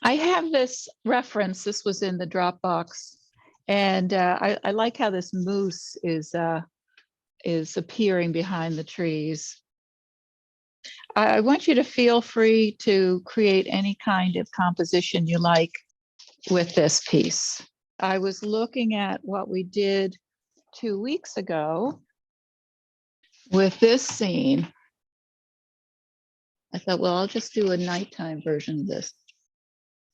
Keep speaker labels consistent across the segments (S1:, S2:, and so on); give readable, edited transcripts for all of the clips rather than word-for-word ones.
S1: I have this reference. This was in the Dropbox, and I like how this moose is appearing behind the trees. I want you to feel free to create any kind of composition you like with this piece. I was looking at what we did 2 weeks ago with this scene. I thought, well, I'll just do a nighttime version of this.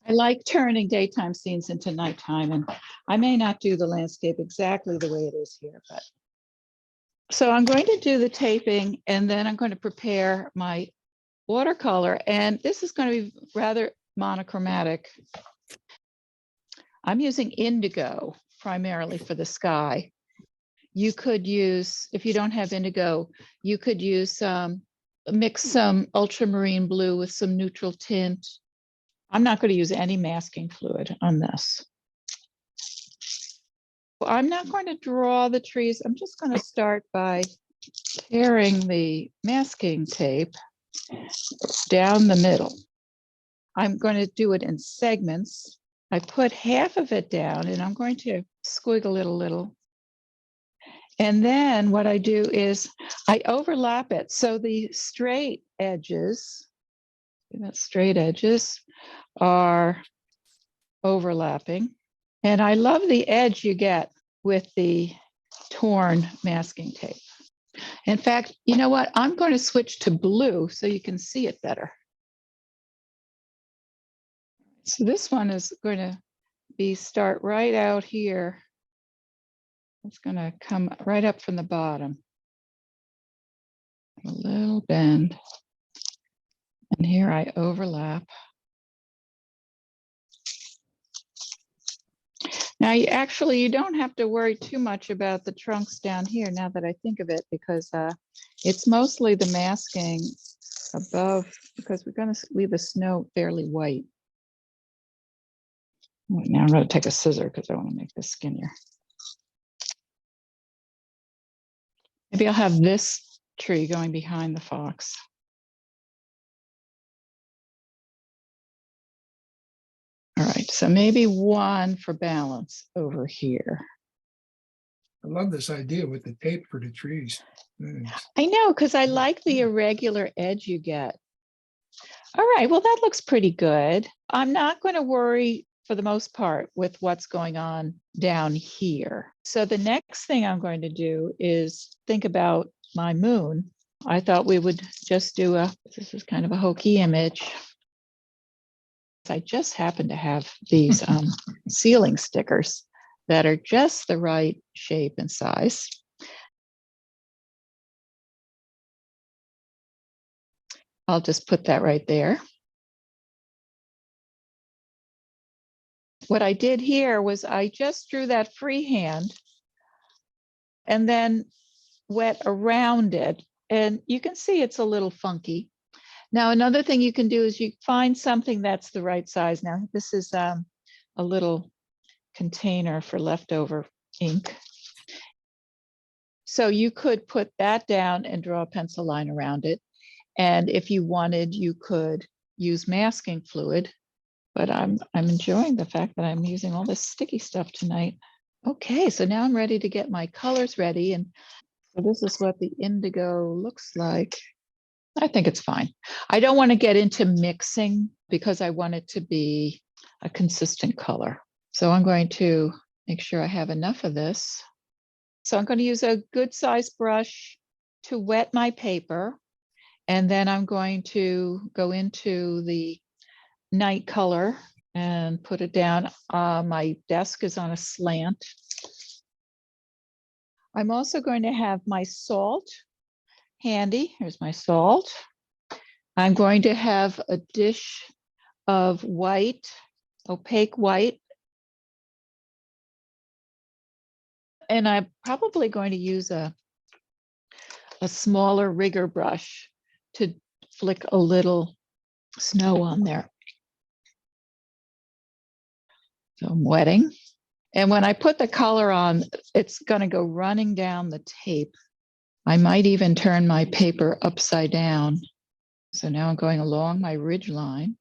S1: I like turning daytime scenes into nighttime, and I may not do the landscape exactly the way it is here, but. So I'm going to do the taping, and then I'm going to prepare my watercolor, and this is going to be rather monochromatic. I'm using indigo primarily for the sky. You could use, if you don't have indigo, you could use mix some ultramarine blue with some neutral tint. I'm not going to use any masking fluid on this. I'm not going to draw the trees. I'm just going to start by tearing the masking tape down the middle. I'm going to do it in segments. I put half of it down, and I'm going to squiggle it a little. And then what I do is I overlap it. So the straight edges are overlapping. And I love the edge you get with the torn masking tape. In fact, you know what? I'm going to switch to blue so you can see it better. So this one is going to start right out here. It's going to come right up from the bottom. A little bend. And here I overlap. Now, you don't have to worry too much about the trunks down here now that I think of it, because it's mostly the masking above, because we're going to leave the snow fairly white. Now I'm going to take a scissor because I want to make this skinnier. Maybe I'll have this tree going behind the fox. All right, so maybe one for balance over here.
S2: I love this idea with the tape for the trees.
S1: I know, because I like the irregular edge you get. All right, well, that looks pretty good. I'm not going to worry for the most part with what's going on down here. So the next thing I'm going to do is think about my moon. I thought we would just do this is kind of a hokey image. I just happen to have these ceiling stickers that are just the right shape and size. I'll just put that right there. What I did here was I just drew that freehand and then wet around it. And you can see it's a little funky. Now, another thing you can do is you find something that's the right size. Now, this is a little container for leftover ink. So you could put that down and draw a pencil line around it. And if you wanted, you could use masking fluid. But I'm enjoying the fact that I'm using all this sticky stuff tonight. Okay, so now I'm ready to get my colors ready. And so this is what the indigo looks like. I think it's fine. I don't want to get into mixing because I want it to be a consistent color. So I'm going to make sure I have enough of this. So I'm going to use a good size brush to wet my paper. And then I'm going to go into the night color and put it down. My desk is on a slant. I'm also going to have my salt handy. Here's my salt. I'm going to have a dish of white, opaque white. And I'm probably going to use a smaller rigger brush to flick a little snow on there. So I'm wetting. And when I put the color on, it's going to go running down the tape. I might even turn my paper upside down. So now I'm going along my ridge line.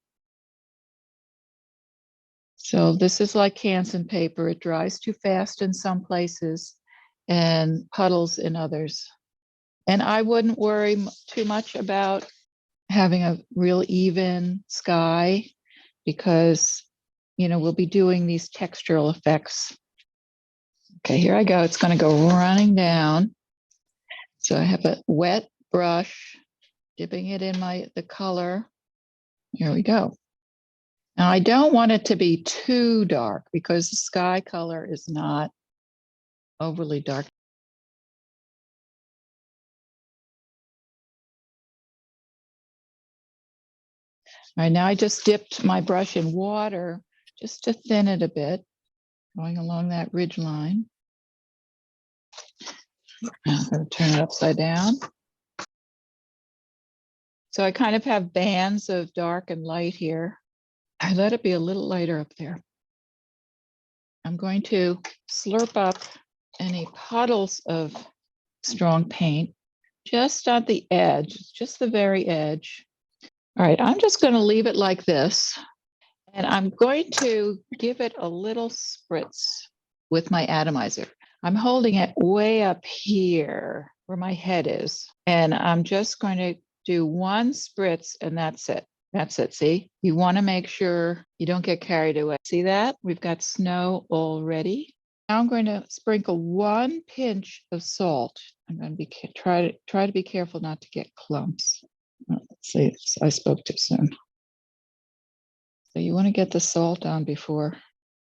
S1: So this is like Canson paper. It dries too fast in some places and puddles in others. And I wouldn't worry too much about having a real even sky because, you know, we'll be doing these textural effects. Okay, here I go. It's going to go running down. So I have a wet brush, dipping it in the color. Here we go. Now I don't want it to be too dark because the sky color is not overly dark. All right, now I just dipped my brush in water just to thin it a bit, going along that ridge line. I'm going to turn it upside down. So I kind of have bands of dark and light here. I let it be a little lighter up there. I'm going to slurp up any puddles of strong paint just at the edge, just the very edge. All right, I'm just going to leave it like this. And I'm going to give it a little spritz with my atomizer. I'm holding it way up here where my head is. And I'm just going to do one spritz and that's it. That's it. See, you want to make sure you don't get carried away. See that? We've got snow already. Now I'm going to sprinkle one pinch of salt. I'm going to try to be careful not to get clumps. Let's see, I spoke too soon. So you want to get the salt on before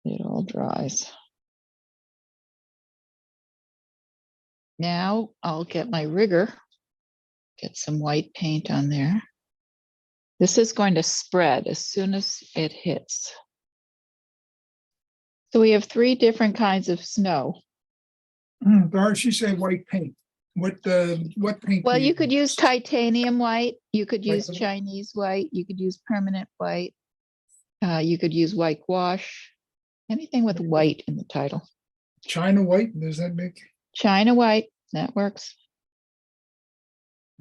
S1: it all dries. Now I'll get my rigger, get some white paint on there. This is going to spread as soon as it hits. So we have 3 different kinds of snow.
S2: Doris, you say white paint. What paint?
S1: Well, you could use titanium white. You could use
S2: White.
S1: Chinese white. You could use permanent white. You could use white wash. Anything with white in the title.
S2: China white, does that make?
S1: China white, that works.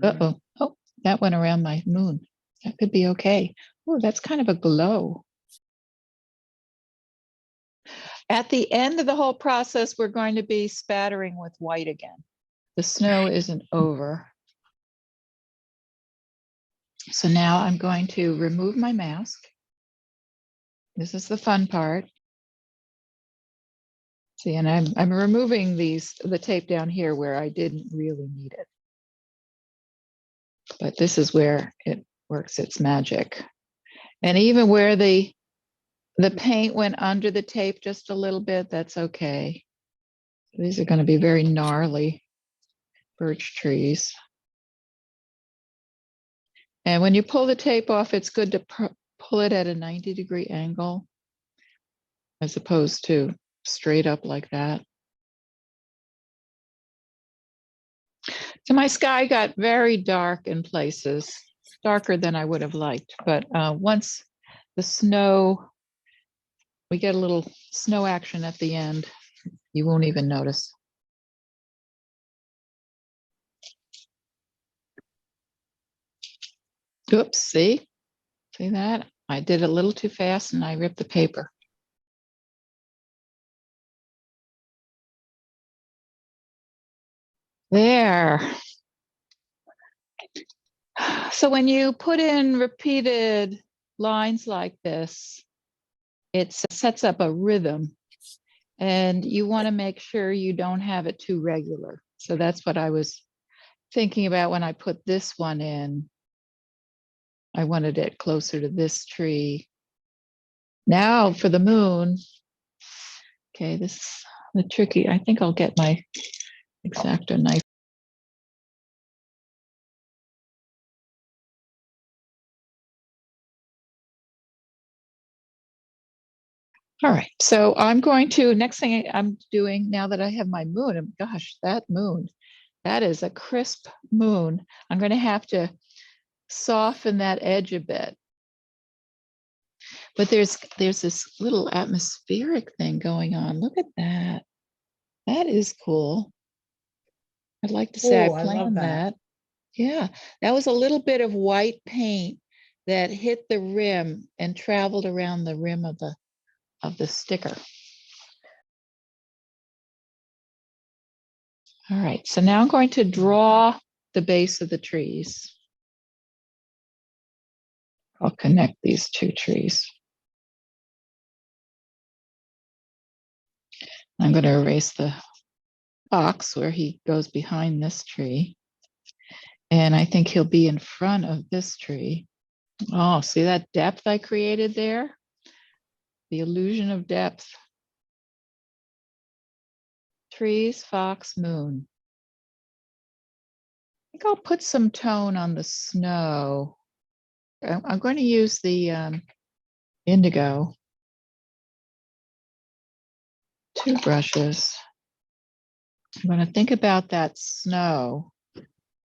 S1: Uh-oh. Oh, that went around my moon. That could be okay. Oh, that's kind of a glow. At the end of the whole process, we're going to be spattering with white again. The snow isn't over. So now I'm going to remove my mask. This is the fun part. See, and I'm removing the tape down here where I didn't really need it. But this is where it works its magic. And even where the paint went under the tape just a little bit, that's okay. These are going to be very gnarly birch trees. And when you pull the tape off, it's good to pull it at a 90-degree angle as opposed to straight up like that. So my sky got very dark in places, darker than I would have liked. But once the snow, we get a little snow action at the end, you won't even notice. Oops, see that? I did a little too fast and I ripped the paper. There. So when you put in repeated lines like this, it sets up a rhythm and you want to make sure you don't have it too regular. So that's what I was thinking about when I put this one in. I wanted it closer to this tree. Now for the moon. Okay, this is the tricky. I think I'll get my X-Acto knife. All right, so I'm going to, next thing I'm doing now that I have my moon, and gosh, that moon, that is a crisp moon. I'm going to have to soften that edge a bit. But there's this little atmospheric thing going on. Look at that. That is cool. I'd like to say I planned that. Yeah, that was a little bit of white paint that hit the rim and traveled around the rim of the of the sticker. All right, so now I'm going to draw the base of the trees. I'll connect these two trees. I'm going to erase the box where he goes behind this tree. And I think he'll be in front of this tree. Oh, see that depth I created there? The illusion of depth. Trees, fox, moon. I think I'll put some tone on the snow. I'm going to use the indigo. 2 brushes. I'm going to think about that snow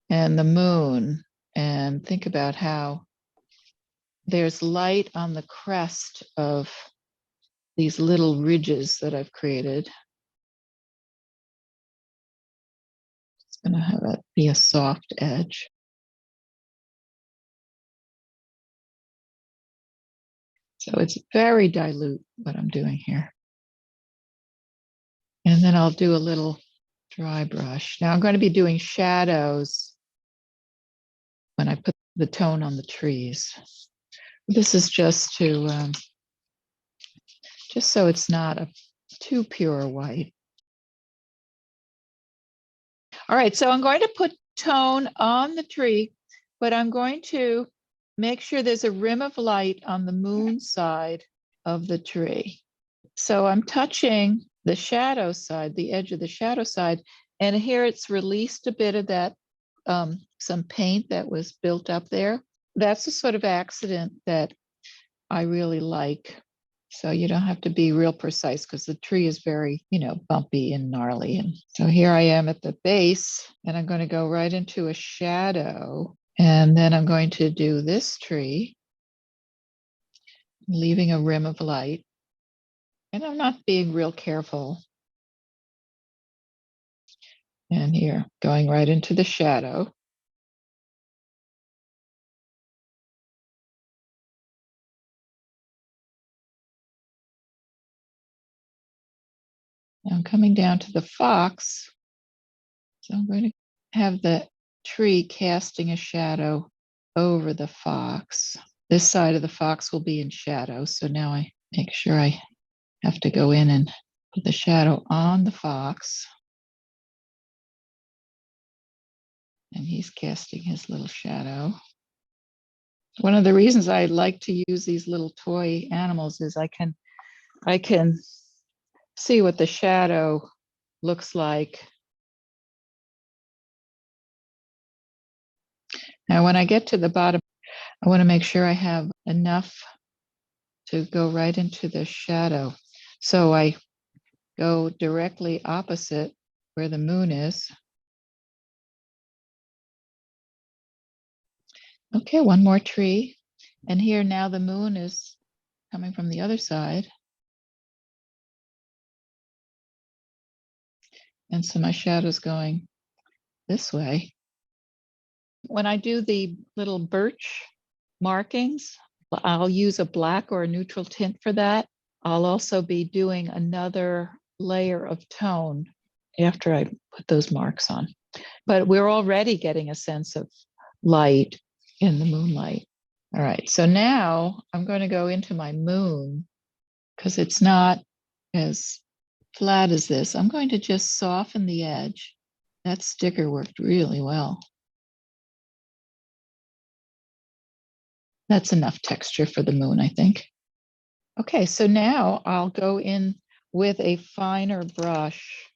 S1: and the moon and think about how there's light on the crest of these little ridges that I've created. It's going to have it be a soft edge. So it's very dilute what I'm doing here. And then I'll do a little dry brush. Now I'm going to be doing shadows when I put the tone on the trees. This is just to, just so it's not a too pure white. All right, so I'm going to put tone on the tree, but I'm going to make sure there's a rim of light on the moon side of the tree. So I'm touching the shadow side, the edge of the shadow side, and here it's released a bit of that, some paint that was built up there. That's a sort of accident that I really like. So you don't have to be real precise because the tree is very, bumpy and gnarly. And so here I am at the base, and I'm going to go right into a shadow. And then I'm going to do this tree, leaving a rim of light. And I'm not being real careful. And here, going right into the shadow. Now I'm coming down to the fox. So I'm going to have the tree casting a shadow over the fox. This side of the fox will be in shadow. So now I make sure I have to go in and put the shadow on the fox. And he's casting his little shadow. One of the reasons I like to use these little toy animals is I can see what the shadow looks like. Now, when I get to the bottom, I want to make sure I have enough to go right into the shadow. So I go directly opposite where the moon is. Okay, one more tree. And here now the moon is coming from the other side. And so my shadow's going this way. When I do the little birch markings, I'll use a black or a neutral tint for that. I'll also be doing another layer of tone after I put those marks on. But we're already getting a sense of light in the moonlight. All right, so now I'm going to go into my moon because it's not as flat as this. I'm going to just soften the edge. That sticker worked really well. That's enough texture for the moon, I think. Okay, so now I'll go in with a finer brush.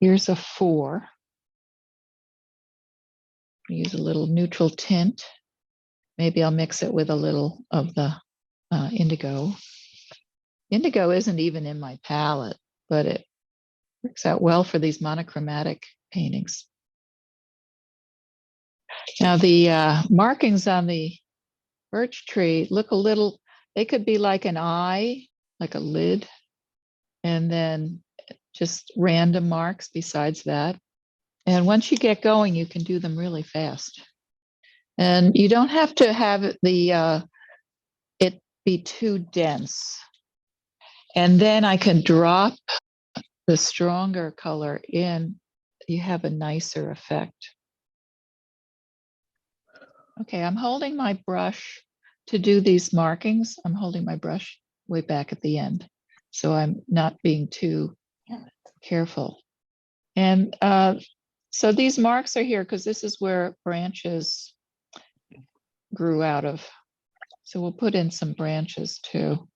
S1: Here's a 4. Use a little neutral tint. Maybe I'll mix it with a little of the indigo. Indigo isn't even in my palette, but it works out well for these monochromatic paintings. Now the markings on the birch tree look a little, they could be like an eye, like a lid, and then just random marks besides that. And once you get going, you can do them really fast. And you don't have to have the be too dense. And then I can drop the stronger color in. You have a nicer effect. Okay, I'm holding my brush to do these markings. I'm holding my brush way back at the end, so I'm not being too careful. And so these marks are here because this is where branches grew out of. So we'll put in some branches too.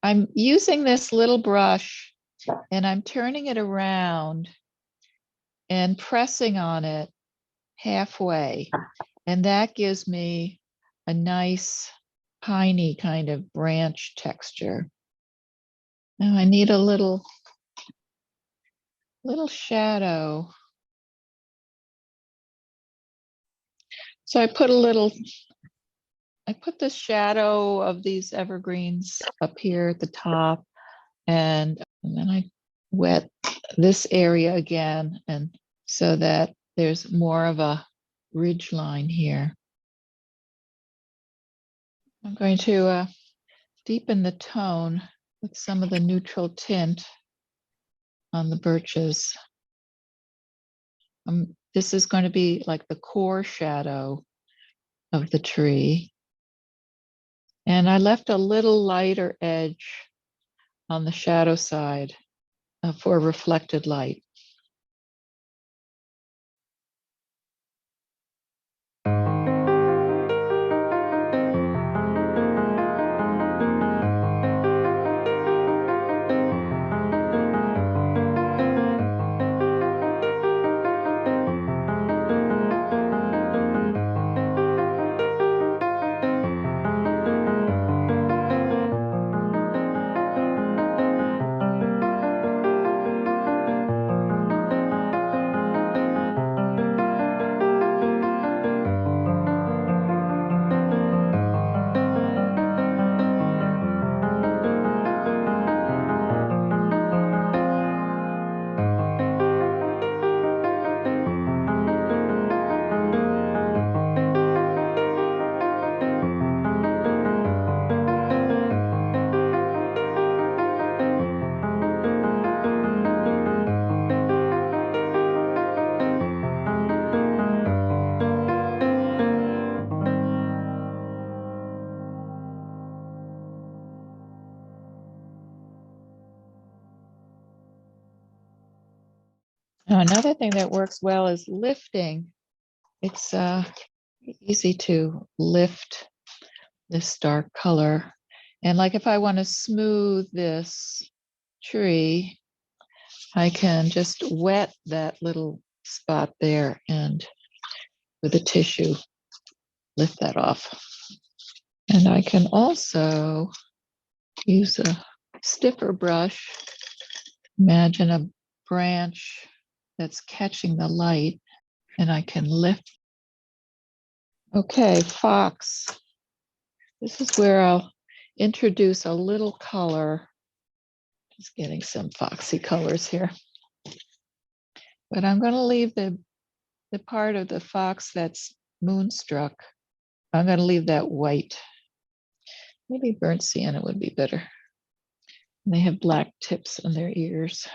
S1: I'm using this little brush and I'm turning it around and pressing on it halfway. And that gives me a nice piney kind of branch texture. Now I need a little shadow. So I put the shadow of these evergreens up here at the top, and then I wet this area again, and so that there's more of a ridge line here. I'm going to deepen the tone with some of the neutral tint on the birches. This is going to be like the core shadow of the tree. And I left a little lighter edge on the shadow side for reflected light. Now, another thing that works well is lifting. It's easy to lift this dark color. And like if I want to smooth this tree, I can just wet that little spot there and with a tissue lift that off. And I can also use a stiffer brush. Imagine a branch that's catching the light, and I can lift. Okay, fox. This is where I'll introduce a little color. Just getting some foxy colors here. But I'm going to leave the part of the fox that's moonstruck. I'm going to leave that white. Maybe burnt sienna would be better. And they have black tips on their ears.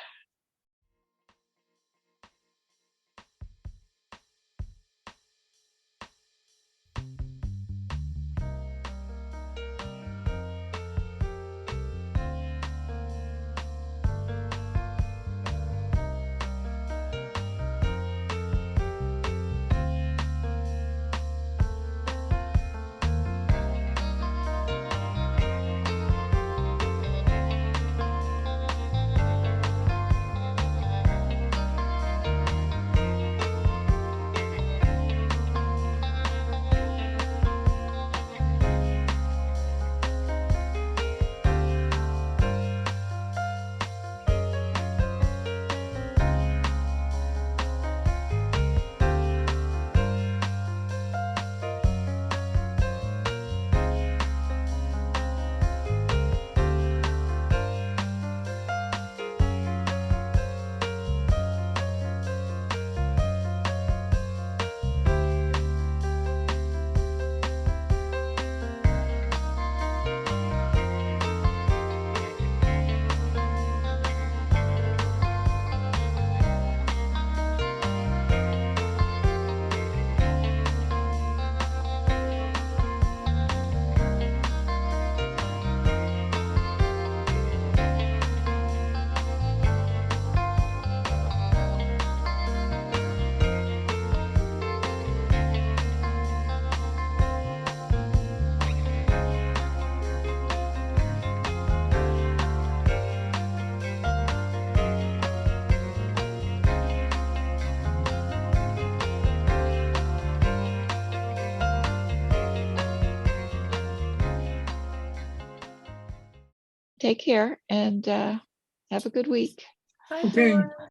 S1: take care and have a good week.
S3: Bye,
S2: Okay.
S3: Flora.